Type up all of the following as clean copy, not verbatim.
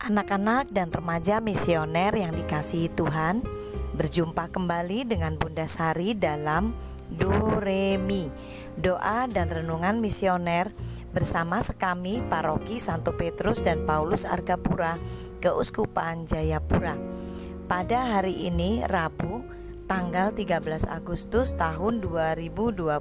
Anak-anak dan remaja misioner yang dikasihi Tuhan, berjumpa kembali dengan Bunda Sari dalam Do Re Mi, doa dan renungan misioner bersama sekami Paroki Santo Petrus dan Paulus Argapura, Keuskupan Jayapura. Pada hari ini Rabu, tanggal 13 Agustus tahun 2025.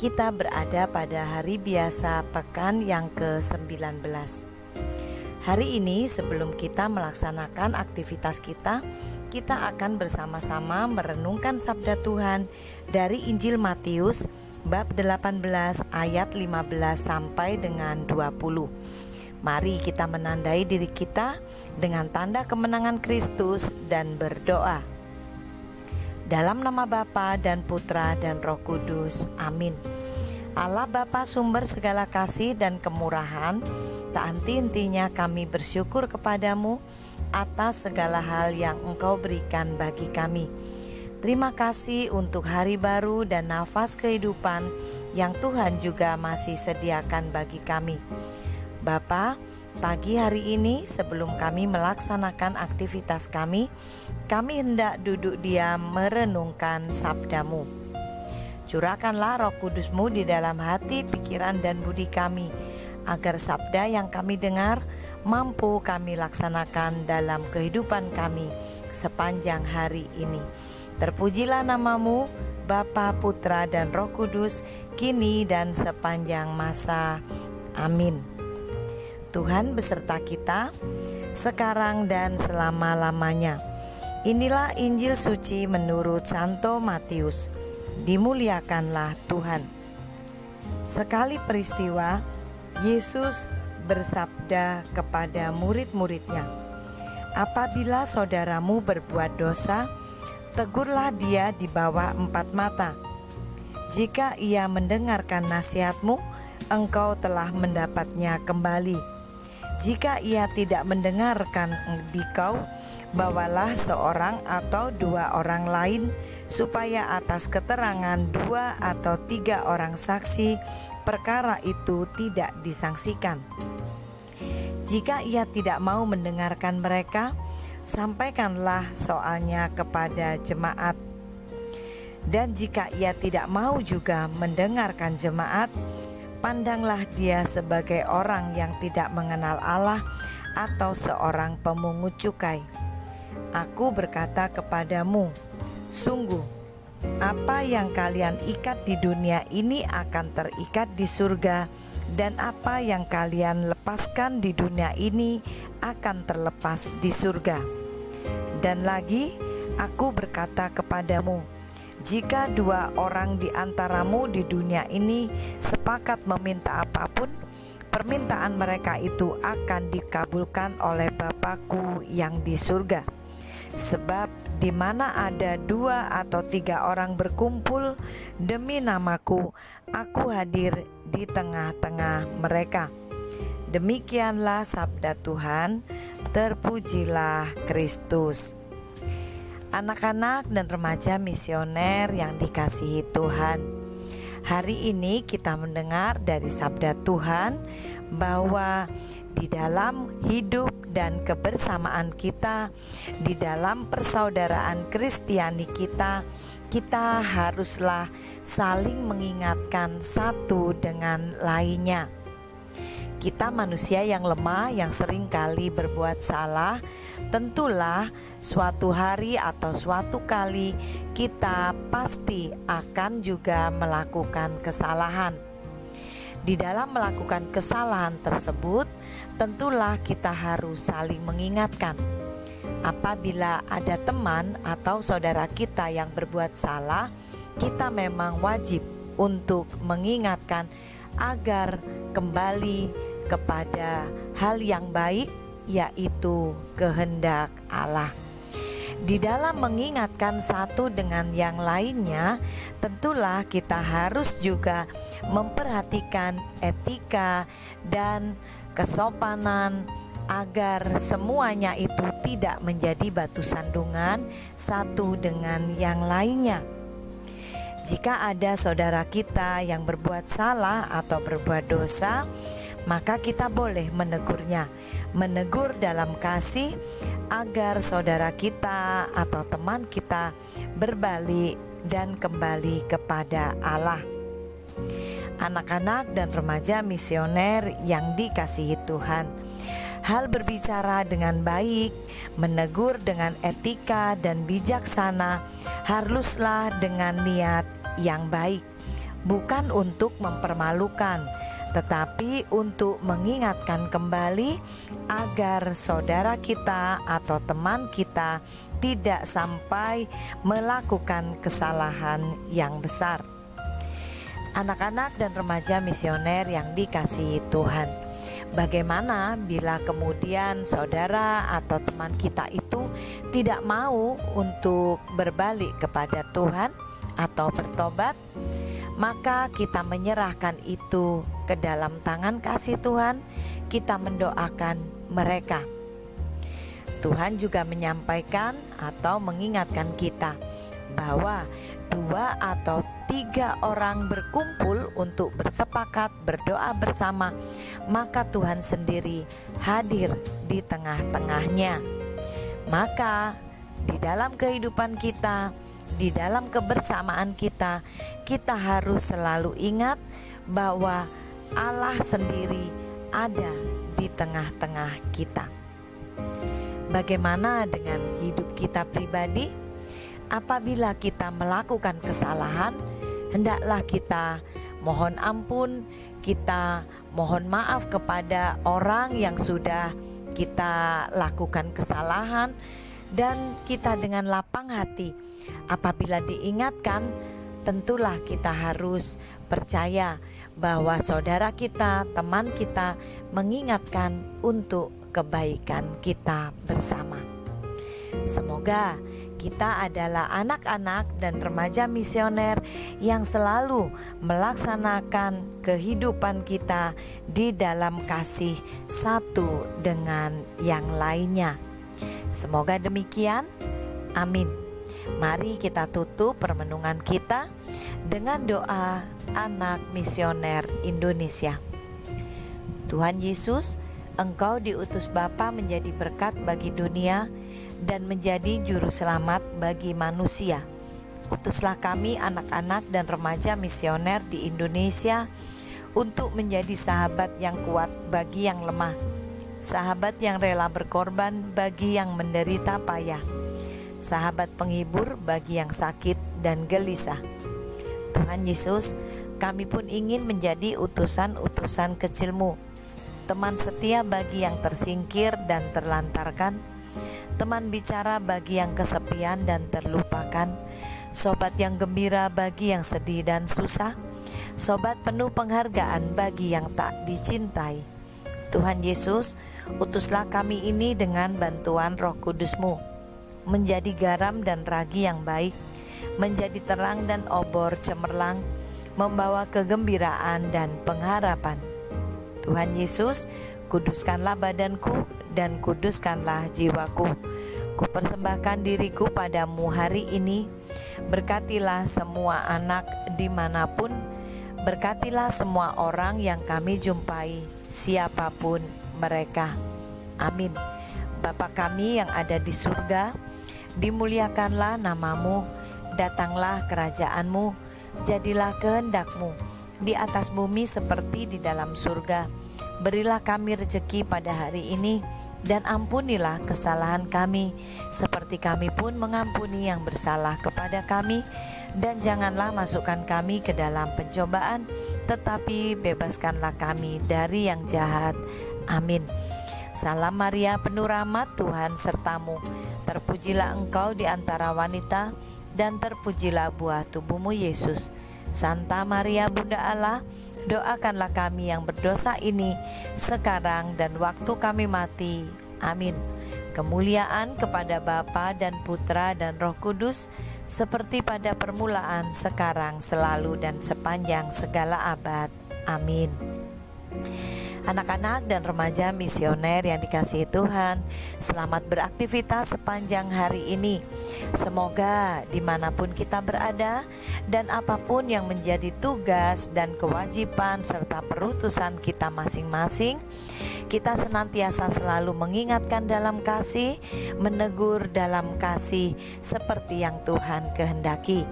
Kita berada pada hari biasa pekan yang ke-19. Hari ini sebelum kita melaksanakan aktivitas kita akan bersama-sama merenungkan sabda Tuhan dari Injil Matius bab 18 ayat 15 sampai dengan 20. Mari kita menandai diri kita dengan tanda kemenangan Kristus dan berdoa. Dalam nama Bapa dan Putra dan Roh Kudus. Amin. Allah Bapa sumber segala kasih dan kemurahan, tak henti-hentinya kami bersyukur kepadamu atas segala hal yang Engkau berikan bagi kami. Terima kasih untuk hari baru dan nafas kehidupan yang Tuhan juga masih sediakan bagi kami. Bapa, pagi hari ini sebelum kami melaksanakan aktivitas kami hendak duduk diam merenungkan sabdamu. Curahkanlah Roh Kudus-Mu di dalam hati, pikiran dan budi kami, agar sabda yang kami dengar mampu kami laksanakan dalam kehidupan kami sepanjang hari ini. Terpujilah nama-Mu, Bapa, Putra dan Roh Kudus, kini dan sepanjang masa. Amin. Tuhan beserta kita, sekarang dan selama-lamanya. Inilah Injil suci menurut Santo Matius. Dimuliakanlah Tuhan. Sekali peristiwa, Yesus bersabda kepada murid-muridnya, "Apabila saudaramu berbuat dosa, tegurlah dia di bawah 4 mata. Jika ia mendengarkan nasihatmu, engkau telah mendapatnya kembali. Jika ia tidak mendengarkan engkau, bawalah seorang atau 2 orang lain, supaya atas keterangan 2 atau 3 orang saksi perkara itu tidak disangsikan. Jika ia tidak mau mendengarkan mereka, sampaikanlah soalnya kepada jemaat. Dan jika ia tidak mau juga mendengarkan jemaat, pandanglah dia sebagai orang yang tidak mengenal Allah atau seorang pemungut cukai. Aku berkata kepadamu, sungguh, apa yang kalian ikat di dunia ini akan terikat di surga, dan apa yang kalian lepaskan di dunia ini akan terlepas di surga. Dan lagi, aku berkata kepadamu, jika 2 orang di antaramu di dunia ini sepakat meminta apapun, permintaan mereka itu akan dikabulkan oleh Bapa-Ku yang di surga. Sebab di mana ada 2 atau 3 orang berkumpul demi namaku, aku hadir di tengah-tengah mereka." Demikianlah sabda Tuhan. Terpujilah Kristus. Anak-anak dan remaja misioner yang dikasihi Tuhan, hari ini kita mendengar dari sabda Tuhan bahwa di dalam hidup dan kebersamaan kita, di dalam persaudaraan Kristiani kita haruslah saling mengingatkan satu dengan lainnya. Kita manusia yang lemah, yang sering kali berbuat salah. Tentulah suatu hari atau suatu kali kita pasti akan juga melakukan kesalahan. Di dalam melakukan kesalahan tersebut, tentulah kita harus saling mengingatkan. Apabila ada teman atau saudara kita yang berbuat salah, kita memang wajib untuk mengingatkan agar kembali kepada hal yang baik, yaitu kehendak Allah. Di dalam mengingatkan satu dengan yang lainnya, tentulah kita harus juga memperhatikan etika dan kesopanan agar semuanya itu tidak menjadi batu sandungan satu dengan yang lainnya. Jika ada saudara kita yang berbuat salah atau berbuat dosa, maka kita boleh menegurnya. Menegur dalam kasih agar saudara kita atau teman kita berbalik dan kembali kepada Allah. Anak-anak dan remaja misioner yang dikasihi Tuhan, hal berbicara dengan baik, menegur dengan etika dan bijaksana haruslah dengan niat yang baik, bukan untuk mempermalukan, tetapi untuk mengingatkan kembali agar saudara kita atau teman kita tidak sampai melakukan kesalahan yang besar. Anak-anak dan remaja misioner yang dikasihi Tuhan, bagaimana bila kemudian saudara atau teman kita itu tidak mau untuk berbalik kepada Tuhan atau bertobat? Maka kita menyerahkan itu ke dalam tangan kasih Tuhan, kita mendoakan mereka. Tuhan juga menyampaikan atau mengingatkan kita bahwa 2 atau 3 orang berkumpul untuk bersepakat berdoa bersama, maka Tuhan sendiri hadir di tengah-tengahnya. Maka di dalam kehidupan kita, di dalam kebersamaan kita, kita harus selalu ingat bahwa Allah sendiri ada di tengah-tengah kita. Bagaimana dengan hidup kita pribadi? Apabila kita melakukan kesalahan, hendaklah kita mohon ampun, kita mohon maaf kepada orang yang sudah kita lakukan kesalahan, dan kita dengan lapang hati apabila diingatkan, tentulah kita harus percaya bahwa saudara kita, teman kita mengingatkan untuk kebaikan kita bersama. Semoga kita adalah anak-anak dan remaja misioner yang selalu melaksanakan kehidupan kita di dalam kasih satu dengan yang lainnya. Semoga demikian. Amin. Mari kita tutup permenungan kita dengan doa anak misioner Indonesia. Tuhan Yesus, Engkau diutus Bapa menjadi berkat bagi dunia dan menjadi juru selamat bagi manusia. Utuslah kami anak-anak dan remaja misioner di Indonesia untuk menjadi sahabat yang kuat bagi yang lemah, sahabat yang rela berkorban bagi yang menderita payah, sahabat penghibur bagi yang sakit dan gelisah. Tuhan Yesus, kami pun ingin menjadi utusan-utusan kecil-Mu, teman setia bagi yang tersingkir dan terlantarkan, teman bicara bagi yang kesepian dan terlupakan, sobat yang gembira bagi yang sedih dan susah, sobat penuh penghargaan bagi yang tak dicintai. Tuhan Yesus, utuslah kami ini dengan bantuan Roh Kudus-Mu, menjadi garam dan ragi yang baik, menjadi terang dan obor cemerlang, membawa kegembiraan dan pengharapan. Tuhan Yesus, kuduskanlah badanku dan kuduskanlah jiwaku. Kupersembahkan diriku padamu hari ini. Berkatilah semua anak dimanapun, berkatilah semua orang yang kami jumpai, siapapun mereka. Amin. Bapa kami yang ada di surga, dimuliakanlah namamu, datanglah kerajaanmu, jadilah kehendak-Mu di atas bumi seperti di dalam surga. Berilah kami rezeki pada hari ini, dan ampunilah kesalahan kami, seperti kami pun mengampuni yang bersalah kepada kami. Dan janganlah masukkan kami ke dalam pencobaan, tetapi bebaskanlah kami dari yang jahat. Amin. Salam Maria, penuh rahmat, Tuhan sertamu. Terpujilah engkau di antara wanita, dan terpujilah buah tubuhmu Yesus. Santa Maria Bunda Allah, doakanlah kami yang berdosa ini sekarang dan waktu kami mati. Amin. Kemuliaan kepada Bapa dan Putra dan Roh Kudus, seperti pada permulaan, sekarang, selalu, dan sepanjang segala abad. Amin. Anak-anak dan remaja misioner yang dikasihi Tuhan, selamat beraktivitas sepanjang hari ini. Semoga dimanapun kita berada dan apapun yang menjadi tugas dan kewajiban serta perutusan kita masing-masing, kita senantiasa selalu mengingatkan dalam kasih, menegur dalam kasih seperti yang Tuhan kehendaki.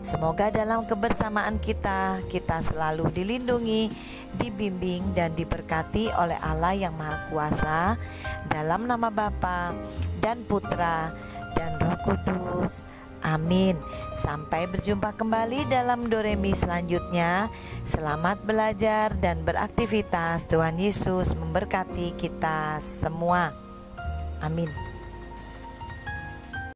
Semoga dalam kebersamaan kita selalu dilindungi, dibimbing dan diberkati oleh Allah yang Maha Kuasa, dalam nama Bapa dan Putra dan Roh Kudus. Amin. Sampai berjumpa kembali dalam Doremi selanjutnya. Selamat belajar dan beraktivitas. Tuhan Yesus memberkati kita semua. Amin.